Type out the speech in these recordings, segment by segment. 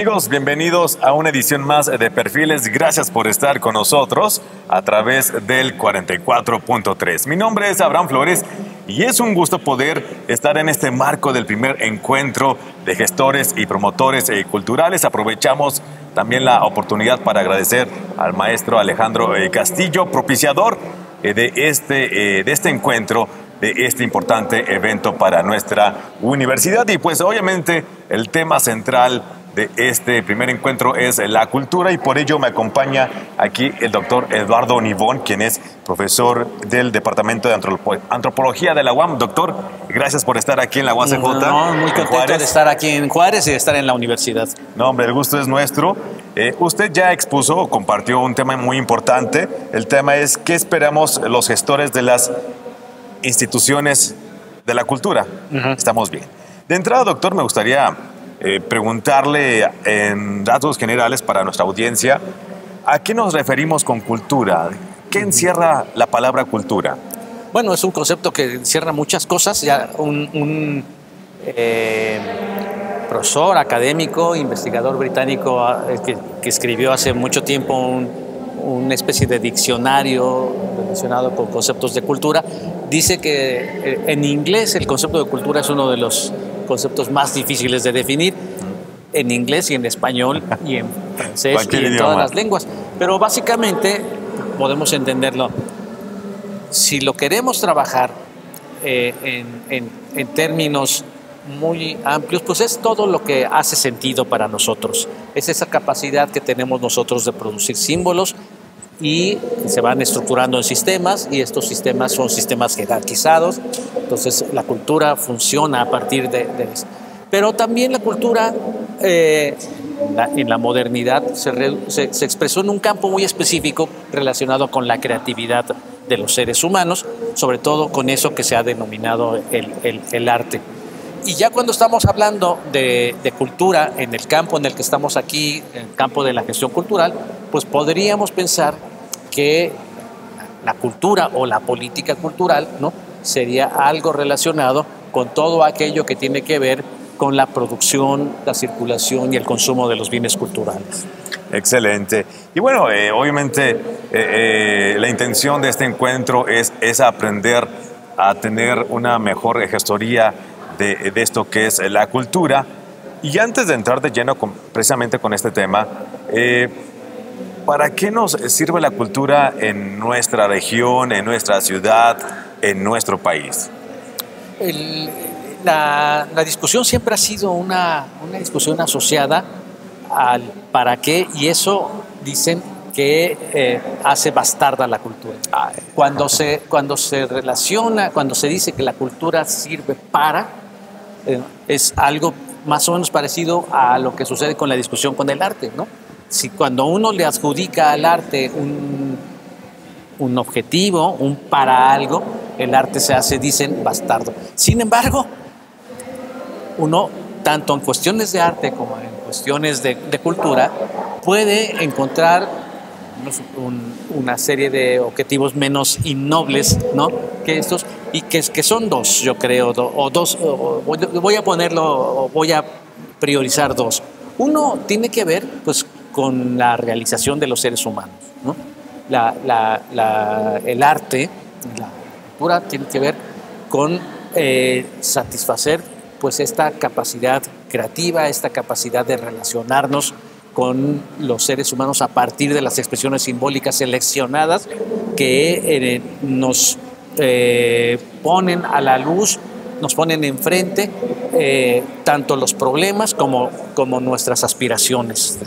amigos? Bienvenidos a una edición más de Perfiles. Gracias por estar con nosotros a través del 44.3. Mi nombre es Abraham Flores y es un gusto poder estar en este marco del primer encuentro de gestores y promotores culturales. Aprovechamos también la oportunidad para agradecer al maestro Alejandro Castillo, propiciador de este encuentro, de este importante evento para nuestra universidad. Y pues obviamente el tema central de este primer encuentro es la cultura, y por ello me acompaña aquí el doctor Eduardo Nibón, quien es profesor del Departamento de Antropología de la UAM. Doctor, gracias por estar aquí en la UACJ. Muy contento de estar aquí en Juárez y de estar en la universidad. No, hombre, el gusto es nuestro. Usted ya expuso o compartió un tema muy importante. El tema es ¿qué esperamos los gestores de las instituciones de la cultura? Estamos bien. De entrada, doctor, me gustaría preguntarle en datos generales para nuestra audiencia, ¿a qué nos referimos con cultura? ¿Qué encierra la palabra cultura? Bueno, es un concepto que encierra muchas cosas. Ya un profesor académico, investigador británico que escribió hace mucho tiempo una especie de diccionario relacionado con conceptos de cultura, dice que en inglés el concepto de cultura es uno de los conceptos más difíciles de definir, en inglés y en español y en francés y en todas las lenguas. Pero básicamente podemos entenderlo. Si lo queremos trabajar en términos muy amplios, pues es todo lo que hace sentido para nosotros. Es esa capacidad que tenemos nosotros de producir símbolos y se van estructurando en sistemas, y estos sistemas son sistemas jerarquizados. Entonces la cultura funciona a partir de eso. Pero también la cultura en la modernidad se expresó en un campo muy específico relacionado con la creatividad de los seres humanos, sobre todo con eso que se ha denominado el arte. Y ya cuando estamos hablando de cultura en el campo en el que estamos aquí, en el campo de la gestión cultural, pues podríamos pensar que la cultura o la política cultural, ¿no?, sería algo relacionado con todo aquello que tiene que ver con la producción, la circulación y el consumo de los bienes culturales. Excelente. Y bueno, obviamente la intención de este encuentro es aprender a tener una mejor gestoría de esto que es la cultura. Y antes de entrar de lleno precisamente con este tema, ¿para qué nos sirve la cultura en nuestra región, en nuestra ciudad, en nuestro país? La discusión siempre ha sido una discusión asociada al para qué, y eso dicen que hace bastarda la cultura. Cuando se relaciona, cuando se dice que la cultura sirve para, es algo más o menos parecido a lo que sucede con la discusión con el arte, ¿no? Si cuando uno le adjudica al arte un objetivo, un para algo, el arte se hace, dicen, bastardo. Sin embargo, uno, tanto en cuestiones de arte como en cuestiones de cultura, puede encontrar una serie de objetivos menos innobles, ¿no?, que estos, y que son dos, yo creo, voy a priorizar dos. Uno tiene que ver, pues, con la realización de los seres humanos, ¿no? El arte, la cultura tiene que ver con satisfacer, pues, esta capacidad creativa, esta capacidad de relacionarnos con los seres humanos a partir de las expresiones simbólicas seleccionadas que nos ponen a la luz, nos ponen enfrente tanto los problemas como nuestras aspiraciones.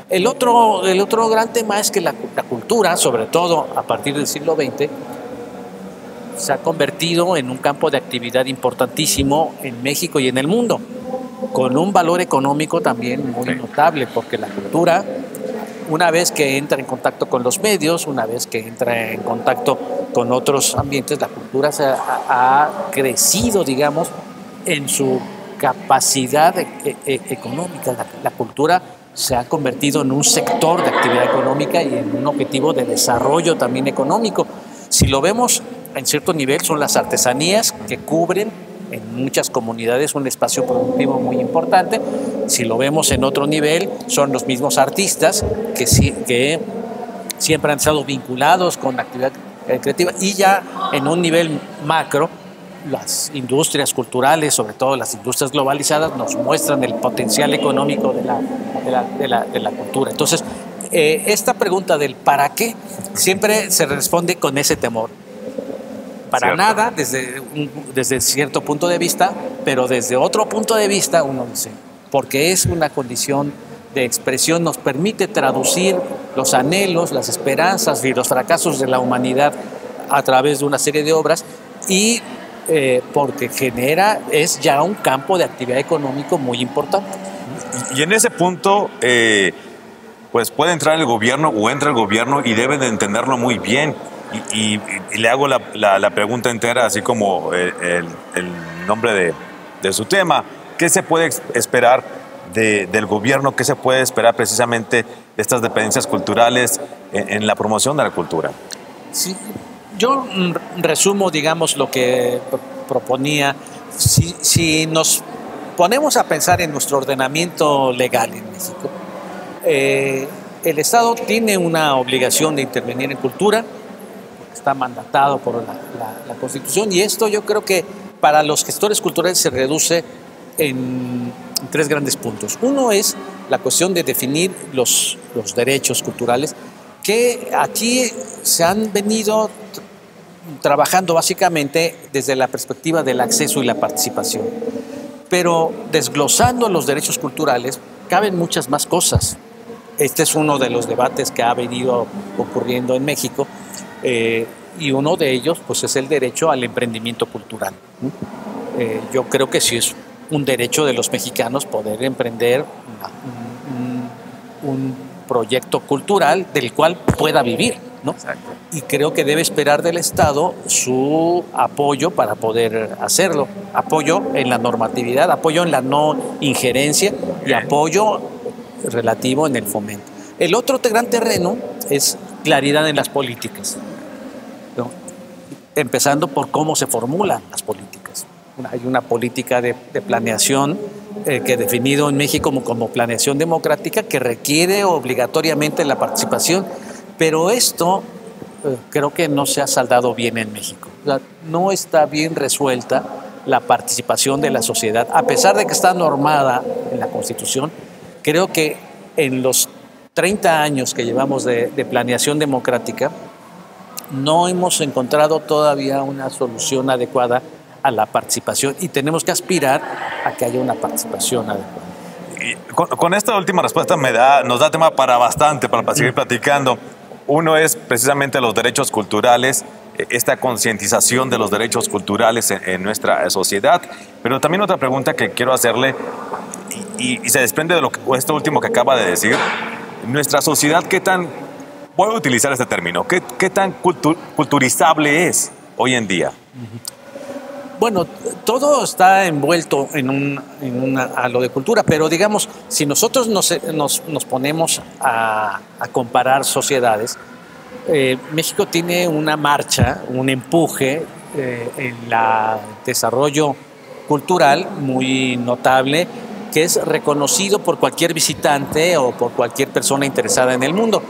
El otro gran tema es que la cultura, sobre todo a partir del siglo XX, se ha convertido en un campo de actividad importantísimo en México y en el mundo, con un valor económico también muy notable, porque la cultura, una vez que entra en contacto con los medios, una vez que entra en contacto con otros ambientes, la cultura ha crecido, digamos, en su capacidad económica. La cultura se ha convertido en un sector de actividad económica y en un objetivo de desarrollo también económico. Si lo vemos en cierto nivel, son las artesanías que cubren en muchas comunidades un espacio productivo muy importante. si lo vemos en otro nivel, son los mismos artistas que siempre han estado vinculados con la actividad creativa, y ya en un nivel macro, las industrias culturales, sobre todo las industrias globalizadas, nos muestran el potencial económico de la cultura. Entonces, esta pregunta del ¿para qué? Siempre se responde con ese temor. Para Cierto. nada, desde cierto punto de vista, pero desde otro punto de vista uno dice, porque es una condición de expresión, nos permite traducir los anhelos, las esperanzas y los fracasos de la humanidad a través de una serie de obras, y porque es ya un campo de actividad económico muy importante. Y en ese punto, pues puede entrar el gobierno o entra el gobierno y deben de entenderlo muy bien. Y le hago la pregunta entera, así como el nombre de su tema. ¿Qué se puede esperar del gobierno? ¿Qué se puede esperar precisamente de estas dependencias culturales en la promoción de la cultura? Sí, yo resumo, digamos, lo que proponía. Si nos ponemos a pensar en nuestro ordenamiento legal en México, el Estado tiene una obligación de intervenir en cultura, está mandatado por la Constitución, y esto yo creo que para los gestores culturales se reduce en tres grandes puntos. Uno es la cuestión de definir los derechos culturales, que aquí se han venido trabajando básicamente desde la perspectiva del acceso y la participación. Pero desglosando los derechos culturales caben muchas más cosas. Este es uno de los debates que ha venido ocurriendo en México, y uno de ellos pues es el derecho al emprendimiento cultural. Yo creo que sí es un derecho de los mexicanos poder emprender un proyecto cultural del cual pueda vivir, ¿no? Exacto. Y creo que debe esperar del Estado su apoyo para poder hacerlo. Apoyo en la normatividad, apoyo en la no injerencia y apoyo relativo en el fomento. El otro gran terreno es claridad en las políticas, ¿no? Empezando por cómo se formulan las políticas. Hay una política de planeación que he definido en México como planeación democrática, que requiere obligatoriamente la participación, pero esto creo que no se ha saldado bien en México. O sea, no está bien resuelta la participación de la sociedad, a pesar de que está normada en la Constitución. Creo que en los 30 años que llevamos de planeación democrática no hemos encontrado todavía una solución adecuada a la participación, y tenemos que aspirar a que haya una participación adecuada. Y con esta última respuesta nos da tema para seguir platicando. Uno es precisamente los derechos culturales, esta concientización de los derechos culturales en nuestra sociedad, pero también otra pregunta que quiero hacerle, y se desprende de esto último que acaba de decir. Nuestra sociedad, ¿qué tan, voy a utilizar este término, qué tan culturizable es hoy en día? Bueno, todo está envuelto a lo de cultura, pero digamos, si nosotros nos ponemos a comparar sociedades, México tiene una marcha, un empuje en el desarrollo cultural muy notable, que es reconocido por cualquier visitante o por cualquier persona interesada en el mundo.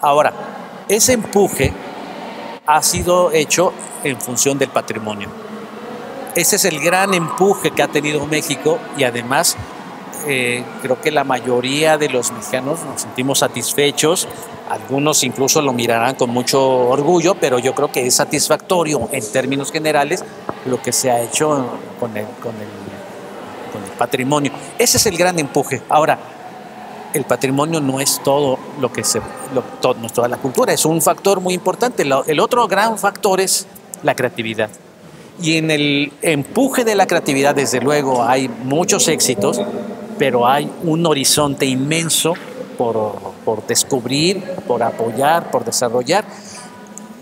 Ahora, ese empuje ha sido hecho en función del patrimonio. Ese es el gran empuje que ha tenido México, y además creo que la mayoría de los mexicanos nos sentimos satisfechos. Algunos incluso lo mirarán con mucho orgullo, pero yo creo que es satisfactorio en términos generales lo que se ha hecho con el patrimonio. Ese es el gran empuje. Ahora, el patrimonio no es todo lo que no es toda la cultura, es un factor muy importante. El otro gran factor es la creatividad. Y en el empuje de la creatividad, desde luego, hay muchos éxitos, pero hay un horizonte inmenso por descubrir, por apoyar, por desarrollar.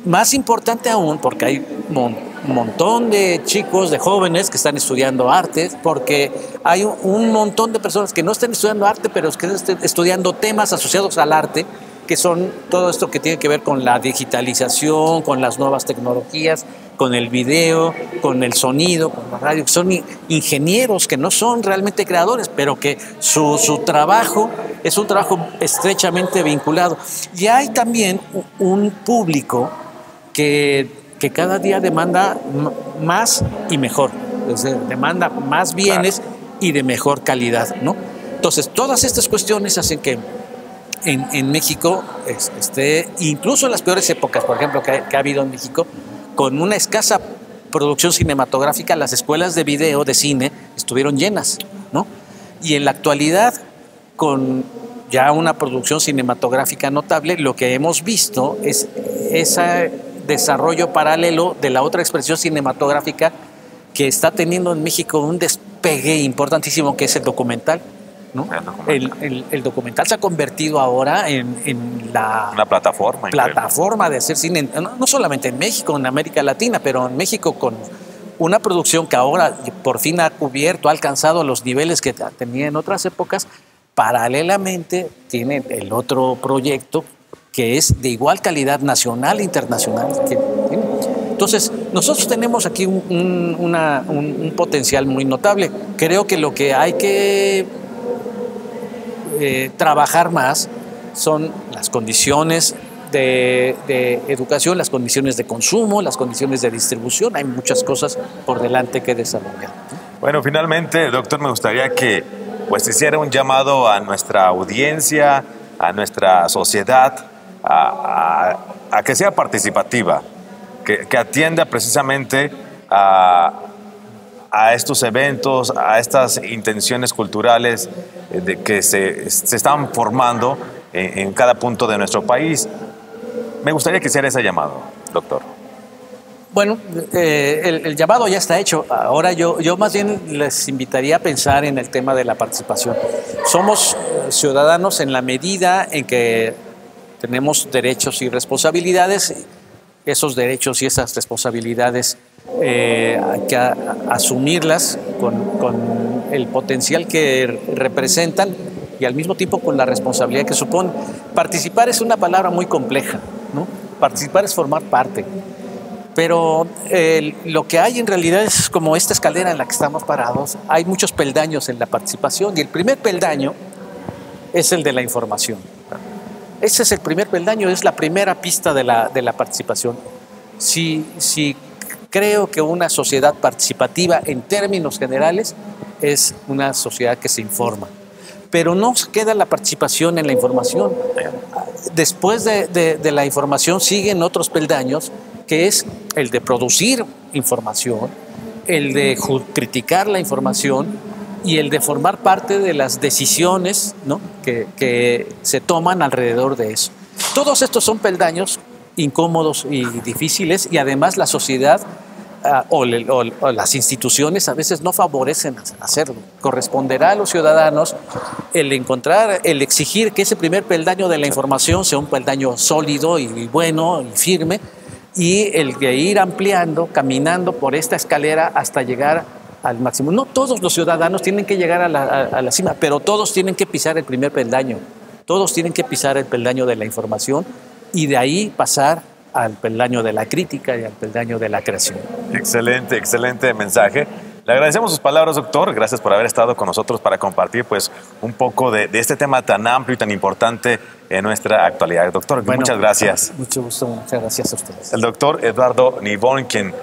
Más importante aún, porque hay un montón de chicos, de jóvenes que están estudiando artes, porque hay un montón de personas que no están estudiando arte, pero que están estudiando temas asociados al arte, que son todo esto que tiene que ver con la digitalización, con las nuevas tecnologías, con el video, con el sonido, con la radio, que son ingenieros que no son realmente creadores, pero que su trabajo es un trabajo estrechamente vinculado. Y hay también un público que cada día demanda más y mejor, es decir, demanda más bienes y de mejor calidad, ¿no? Entonces, todas estas cuestiones hacen que en México esté, incluso en las peores épocas, por ejemplo, que ha habido en México, con una escasa producción cinematográfica, las escuelas de video, de cine, estuvieron llenas, ¿no? Y en la actualidad, con ya una producción cinematográfica notable, lo que hemos visto es ese desarrollo paralelo de la otra expresión cinematográfica que está teniendo en México un despegue importantísimo, que es el documental, ¿no? El documental se ha convertido ahora en una plataforma de hacer cine, no solamente en México, en América Latina, pero en México con una producción que ahora por fin ha alcanzado los niveles que tenía en otras épocas. Paralelamente tiene el otro proyecto que es de igual calidad nacional e internacional. Entonces, nosotros tenemos aquí un potencial muy notable. Creo que lo que hay que trabajar más son las condiciones de educación, las condiciones de consumo, las condiciones de distribución. Hay muchas cosas por delante que desarrollar. Bueno, finalmente, doctor, me gustaría que pues hiciera un llamado a nuestra audiencia, a nuestra sociedad, a que sea participativa, que atienda precisamente a estos eventos, a estas intenciones culturales que se están formando en cada punto de nuestro país. Me gustaría que hiciera ese llamado, doctor. Bueno, el llamado ya está hecho. Ahora yo más bien les invitaría a pensar en el tema de la participación. Somos ciudadanos en la medida en que tenemos derechos y responsabilidades. Esos derechos y esas responsabilidades hay que asumirlas con el potencial que representan y al mismo tiempo con la responsabilidad que supone. Participar es una palabra muy compleja, ¿no? Participar es formar parte. Pero lo que hay en realidad es como esta escalera en la que estamos parados. Hay muchos peldaños en la participación y el primer peldaño es el de la información. Ese es el primer peldaño, es la primera pista de la participación. Si creo que una sociedad participativa en términos generales es una sociedad que se informa. Pero no queda la participación en la información. Después de la información siguen otros peldaños, que es el de producir información, el de criticar la información y el de formar parte de las decisiones, ¿no?, que se toman alrededor de eso. Todos estos son peldaños incómodos y difíciles, y además la sociedad o las instituciones a veces no favorecen hacerlo. Corresponderá a los ciudadanos el exigir que ese primer peldaño de la información sea un peldaño sólido y bueno y firme, y el de ir ampliando, caminando por esta escalera hasta llegar al máximo. No todos los ciudadanos tienen que llegar a la cima, pero todos tienen que pisar el primer peldaño. Todos tienen que pisar el peldaño de la información y de ahí pasar al peldaño de la crítica y al peldaño de la creación. Excelente, excelente mensaje. Le agradecemos sus palabras, doctor. Gracias por haber estado con nosotros para compartir pues un poco de este tema tan amplio y tan importante en nuestra actualidad. Doctor, bueno, muchas gracias. Mucho gusto, muchas gracias a ustedes. El doctor Eduardo Nibón, quien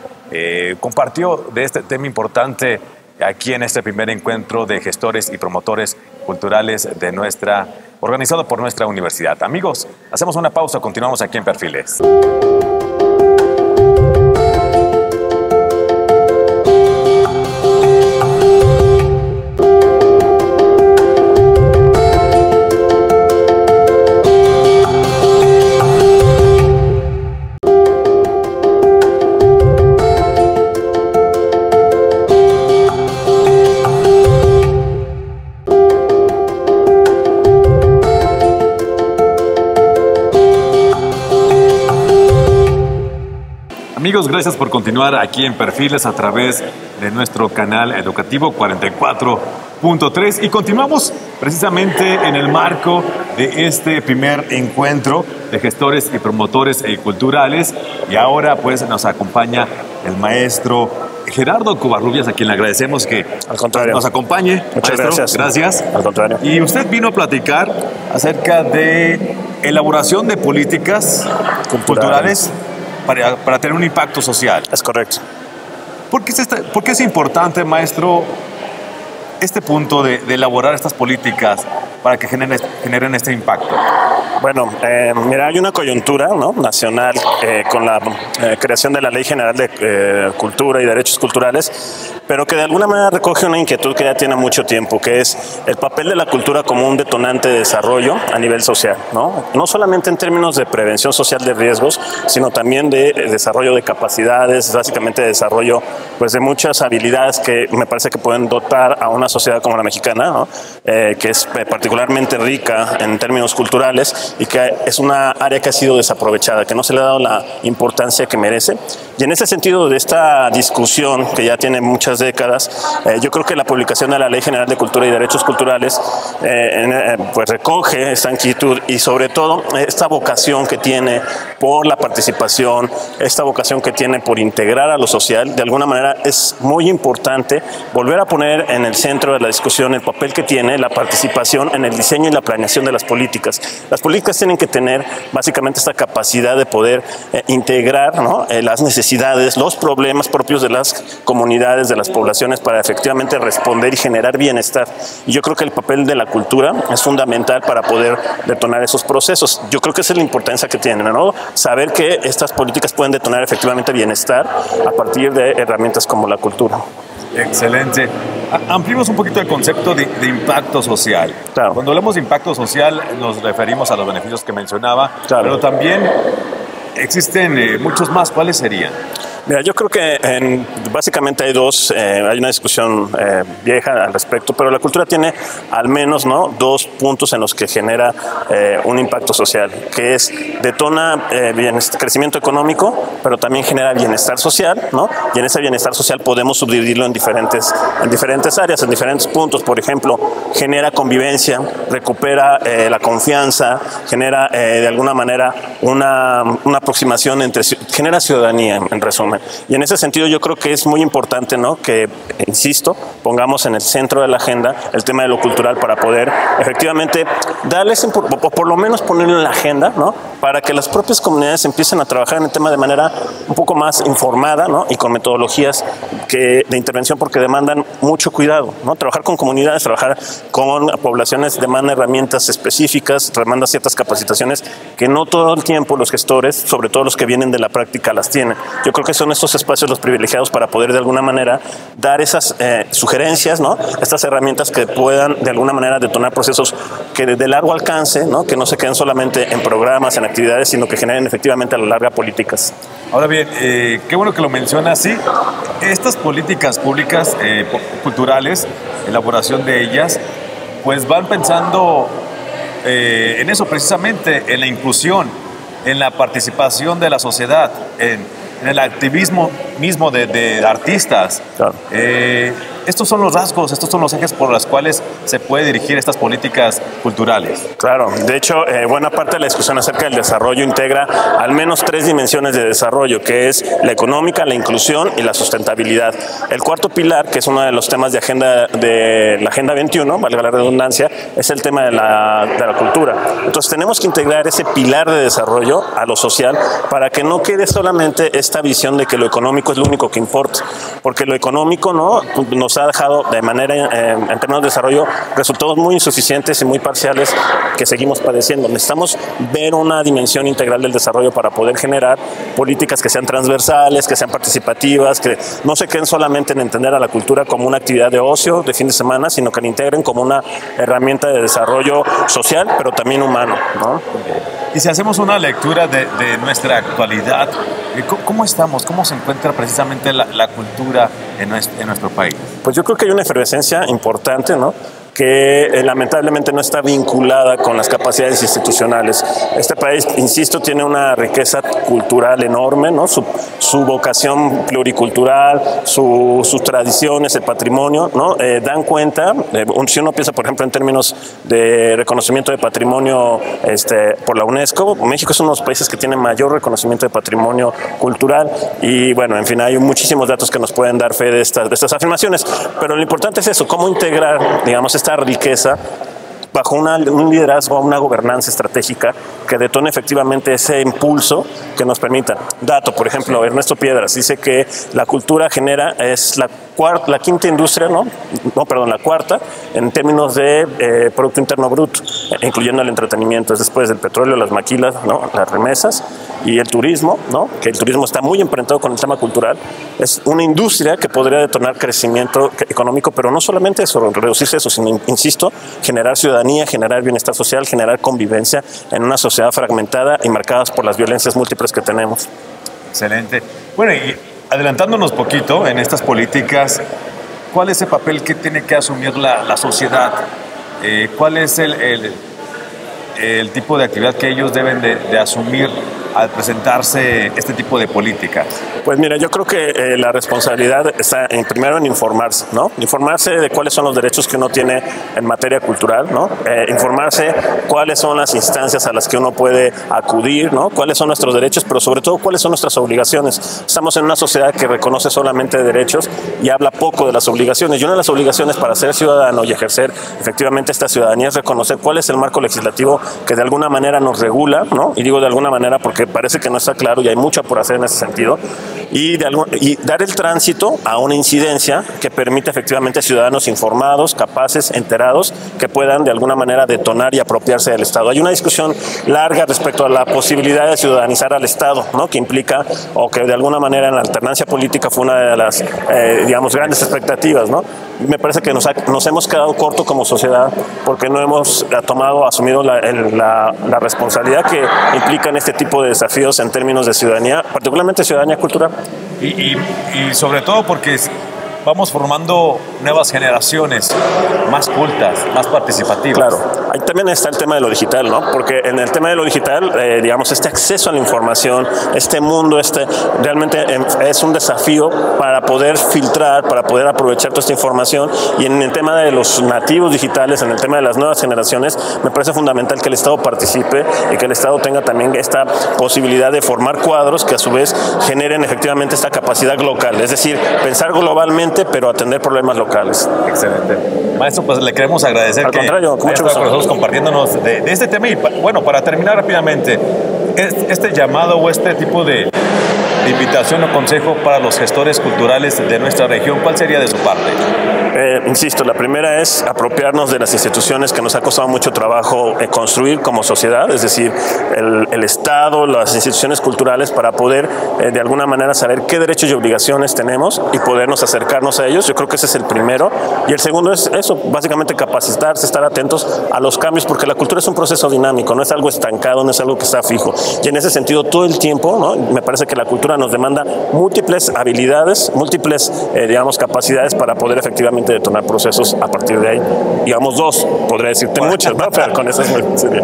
compartió de este tema importante aquí en este primer encuentro de gestores y promotores culturales de organizado por nuestra universidad. Amigos, hacemos una pausa, continuamos aquí en Perfiles. Amigos, gracias por continuar aquí en Perfiles a través de nuestro canal educativo 44.3 y continuamos precisamente en el marco de este primer encuentro de gestores y promotores culturales. Y ahora pues nos acompaña el maestro Gerardo Covarrubias, a quien le agradecemos que al contrario nos acompañe. Muchas maestro, gracias. Al contrario. Y usted vino a platicar acerca de elaboración de políticas culturales para tener un impacto social. Es correcto. ¿Por qué es importante, maestro, este punto de elaborar estas políticas para que generen este impacto? Bueno, mira, hay una coyuntura, ¿no?, nacional con la creación de la Ley General de Cultura y Derechos Culturales, pero que de alguna manera recoge una inquietud que ya tiene mucho tiempo, que es el papel de la cultura como un detonante de desarrollo a nivel social, ¿no? No solamente en términos de prevención social de riesgos, sino también de desarrollo de capacidades, básicamente de desarrollo pues de muchas habilidades que me parece que pueden dotar a una sociedad como la mexicana, ¿no?, que es particularmente rica en términos culturales y que es una área que ha sido desaprovechada, que no se le ha dado la importancia que merece. Y en ese sentido, de esta discusión que ya tiene muchas décadas, yo creo que la publicación de la Ley General de Cultura y Derechos Culturales pues recoge esta inquietud y sobre todo esta vocación que tiene por la participación, esta vocación que tiene por integrar a lo social. De alguna manera es muy importante volver a poner en el centro de la discusión el papel que tiene la participación en el diseño y la planeación de las políticas. Las políticas tienen que tener básicamente esta capacidad de poder integrar, ¿no?, las necesidades, los problemas propios de las comunidades, de las poblaciones, para efectivamente responder y generar bienestar. Y yo creo que el papel de la cultura es fundamental para poder detonar esos procesos. Yo creo que esa es la importancia que tienen, ¿no? Saber que estas políticas pueden detonar efectivamente bienestar a partir de herramientas como la cultura. Excelente. Ampliemos un poquito el concepto de impacto social. Claro. Cuando hablamos de impacto social nos referimos a los beneficios que mencionaba, claro, pero también existen muchos más. ¿Cuáles serían? Mira, yo creo que básicamente hay hay una discusión vieja al respecto, pero la cultura tiene al menos, ¿no?, dos puntos en los que genera un impacto social, que es detona crecimiento económico, pero también genera bienestar social, ¿no? Y en ese bienestar social podemos subdividirlo en diferentes áreas, en diferentes puntos. Por ejemplo, genera convivencia, recupera la confianza, genera de alguna manera una aproximación genera ciudadanía, en resumen. Y en ese sentido yo creo que es muy importante, ¿no?, que, insisto, pongamos en el centro de la agenda el tema de lo cultural para poder efectivamente darles, o por lo menos ponerlo en la agenda, ¿no?, para que las propias comunidades empiecen a trabajar en el tema de manera un poco más informada, ¿no?, y con metodologías de intervención, porque demandan mucho cuidado, ¿no? Trabajar con comunidades, trabajar con poblaciones demanda herramientas específicas, demanda ciertas capacitaciones que no todo el tiempo los gestores, sobre todo los que vienen de la práctica, las tienen. Yo creo que son estos espacios los privilegiados para poder de alguna manera dar esas sugerencias, ¿no?, estas herramientas que puedan de alguna manera detonar procesos que de largo alcance, ¿no?, que no se queden solamente en programas, en actividades, sino que generen efectivamente a la larga políticas. Ahora bien, qué bueno que lo mencionas, sí. Estas políticas públicas culturales, elaboración de ellas, pues van pensando en eso precisamente, en la inclusión, en la participación de la sociedad, en el activismo mismo de artistas. Claro. Estos son los rasgos, estos son los ejes por los cuales se puede dirigir estas políticas culturales. Claro, de hecho, buena parte de la discusión acerca del desarrollo integra al menos 3 dimensiones de desarrollo, que es la económica, la inclusión y la sustentabilidad. El cuarto pilar, que es uno de los temas de la Agenda 21, valga la redundancia, es el tema de la cultura. Entonces tenemos que integrar ese pilar de desarrollo a lo social para que no quede solamente esta visión de que lo económico es lo único que importa, porque lo económico, ¿no?, nos ha dejado de manera, en términos de desarrollo, resultados muy insuficientes y muy parciales que seguimos padeciendo. Necesitamos ver una dimensión integral del desarrollo para poder generar políticas que sean transversales, que sean participativas, que no se queden solamente en entender a la cultura como una actividad de ocio de fin de semana, sino que la integren como una herramienta de desarrollo social, pero también humano, ¿no? Y si hacemos una lectura de nuestra actualidad, ¿cómo estamos? ¿Cómo se encuentra precisamente la cultura en nuestro país? Pues yo creo que hay una efervescencia importante, ¿no?, que lamentablemente no está vinculada con las capacidades institucionales. Este país, insisto, tiene una riqueza cultural enorme, ¿no? Su vocación pluricultural, sus tradiciones, el patrimonio, ¿no? Dan cuenta, si uno piensa, por ejemplo, en términos de reconocimiento de patrimonio por la UNESCO, México es uno de los países que tiene mayor reconocimiento de patrimonio cultural y, bueno, en fin, hay muchísimos datos que nos pueden dar fe de estas afirmaciones, pero lo importante es eso, cómo integrar, digamos, esta riqueza bajo un liderazgo, una gobernanza estratégica que detone efectivamente ese impulso que nos permita. Dato, por ejemplo, Ernesto Piedras dice que la cultura es la quinta industria, la cuarta, en términos de Producto Interno Bruto, incluyendo el entretenimiento. Es después del petróleo, las maquilas, ¿no? Las remesas y el turismo, ¿no? Que el turismo está muy emparentado con el tema cultural. Es una industria que podría detonar crecimiento económico, pero no solamente eso, reducirse eso, sino, insisto, generar ciudadanía, generar bienestar social, generar convivencia en una sociedad fragmentada y marcadas por las violencias múltiples que tenemos. Excelente. Bueno, y adelantándonos poquito en estas políticas, ¿cuál es el papel que tiene que asumir la sociedad? ¿Cuál es el tipo de actividad que ellos deben de asumir al presentarse este tipo de políticas? Pues mira, yo creo que la responsabilidad está primero en informarse, ¿no? Informarse de cuáles son los derechos que uno tiene en materia cultural, ¿no? Informarse cuáles son las instancias a las que uno puede acudir, ¿no? Cuáles son nuestros derechos, pero sobre todo cuáles son nuestras obligaciones. Estamos en una sociedad que reconoce solamente derechos y habla poco de las obligaciones. Y una de las obligaciones para ser ciudadano y ejercer efectivamente esta ciudadanía es reconocer cuál es el marco legislativo que de alguna manera nos regula, ¿no? Y digo de alguna manera porque parece que no está claro y hay mucho por hacer en ese sentido, y dar el tránsito a una incidencia que permita efectivamente a ciudadanos informados, capaces, enterados, que puedan de alguna manera detonar y apropiarse del Estado. Hay una discusión larga respecto a la posibilidad de ciudadanizar al Estado, ¿no? Que implica, o que de alguna manera en la alternancia política fue una de las, digamos, grandes expectativas, ¿no? Me parece que nos hemos quedado corto como sociedad porque no hemos asumido la responsabilidad que implican este tipo de desafíos en términos de ciudadanía, particularmente ciudadanía cultural. Y sobre todo porque vamos formando nuevas generaciones más cultas, más participativas. Claro, ahí también está el tema de lo digital, ¿no? Porque en el tema de lo digital, digamos, este acceso a la información, este mundo, realmente es un desafío para poder filtrar, para poder aprovechar toda esta información. Y en el tema de los nativos digitales, en el tema de las nuevas generaciones, me parece fundamental que el Estado participe y que el Estado tenga también esta posibilidad de formar cuadros que a su vez generen efectivamente esta capacidad local, es decir, pensar globalmente pero atender problemas locales. Excelente. Maestro, pues le queremos agradecer que haya estado con nosotros compartiéndonos de este tema. Y bueno, para terminar rápidamente, este llamado o este tipo de invitación o consejo para los gestores culturales de nuestra región, ¿cuál sería de su parte? Insisto, la primera es apropiarnos de las instituciones que nos ha costado mucho trabajo construir como sociedad, es decir, el Estado, las instituciones culturales, para poder de alguna manera saber qué derechos y obligaciones tenemos y podernos acercarnos a ellos. Yo creo que ese es el primero. Y el segundo es eso, básicamente capacitarse, estar atentos a los cambios, porque la cultura es un proceso dinámico, no es algo estancado, no es algo que está fijo. Y en ese sentido, todo el tiempo, ¿no? Me parece que la cultura nos demanda múltiples habilidades, múltiples, digamos, capacidades para poder efectivamente detonar procesos a partir de ahí. Digamos, dos, podría decirte muchas, ¿no? Pero con eso es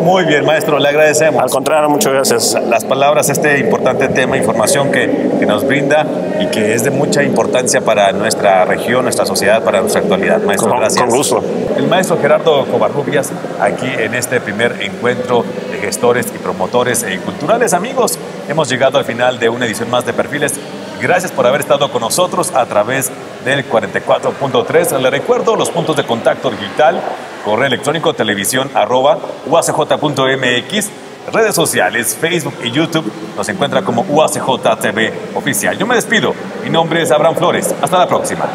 muy bien, maestro, le agradecemos. Al contrario, muchas gracias. Las palabras, este importante tema, información que nos brinda y que es de mucha importancia para nuestra región, nuestra sociedad, para nuestra actualidad. Maestro, gracias. Con gusto. El maestro Gerardo Covarrubias, aquí en este primer encuentro de gestores y promotores culturales. Amigos, hemos llegado al final de una edición más de Perfiles. Gracias por haber estado con nosotros a través del 44.3. Le recuerdo los puntos de contacto digital: correo electrónico, televisión @uacj.mx, redes sociales, Facebook y YouTube. Nos encuentra como UACJ TV Oficial. Yo me despido. Mi nombre es Abraham Flores. Hasta la próxima.